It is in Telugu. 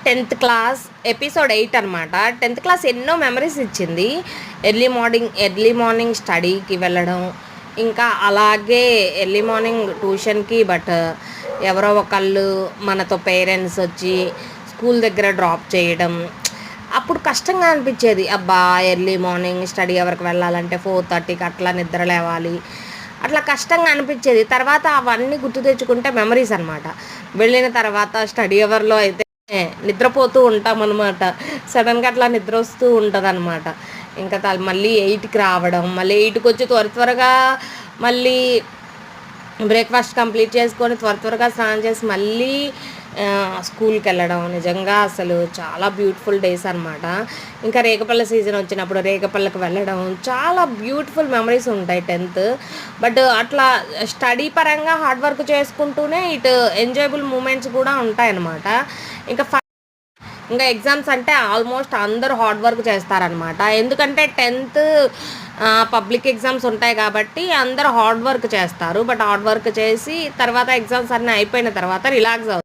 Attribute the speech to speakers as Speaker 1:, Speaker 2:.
Speaker 1: 10th క్లాస్ ఎపిసోడ్ 8 అనమాట. 10th క్లాస్ ఎన్నో మెమరీస్ ఇచ్చింది. ఎర్లీ మార్నింగ్ స్టడీకి వెళ్ళడం, ఇంకా అలాగే ఎర్లీ మార్నింగ్ ట్యూషన్‌కి. బట్ ఎవరో ఒకళ్ళు మనతో పేరెంట్స్ వచ్చి స్కూల్ దగ్గర డ్రాప్ చేయడం. అప్పుడు కష్టంగా అనిపించేది. అబ్బా! ఎర్లీ మార్నింగ్ స్టడీ అవర్‌కి వెళ్ళాలంటే 4:30కి అట్లా నిద్ర లేవాలి. అట్లా కష్టంగా అనిపించేది. తర్వాత అవన్నీ గుర్తు తెచ్చుకుంటే మెమరీస్ అనమాట. వెళ్ళిన తర్వాత స్టడీ అవర్‌లో అయితే నిద్రపోతూ ఉంటామనమాట. సడన్‌గా అట్లా నిద్రొస్తూ ఉంటదనమాట. ఇంకా మళ్ళీ 8కి రావడం, మళ్ళీ 8కొచ్చి త్వరగా మళ్ళీ బ్రేక్‌ఫాస్ట్ కంప్లీట్ చేసుకొని త్వరగా స్నానం చేసి మళ్ళీ స్కూల్‌కెళ్ళడం. నిజంగా అసలు చాలా బ్యూటిఫుల్ డేస్ అనమాట. ఇంకా రేగిపళ్ళ సీజన్ వచ్చినప్పుడు రేగిపళ్ళకి వెళ్ళడం. చాలా బ్యూటిఫుల్ మెమరీస్ ఉంటాయి 10th. బట్ అట్లా స్టడీ పరంగా హార్డ్ వర్క్ చేసుకుంటూనే ఇటు ఎంజాయబుల్ మూమెంట్స్ కూడా ఉంటాయన్నమాట. ఇంకా ఎగ్జామ్స్ అంటే ఆల్మోస్ట్ అందరూ హార్డ్ వర్క్ చేస్తారనమాట. ఎందుకంటే 10th పబ్లిక్ ఎగ్జామ్స్ ఉంటాయి కాబట్టి అందరూ హార్డ్ వర్క్ చేస్తారు. బట్ హార్డ్ వర్క్ చేసి తర్వాత ఎగ్జామ్స్ అన్నీ అయిపోయిన తర్వాత రిలాక్స్ అవుతారు.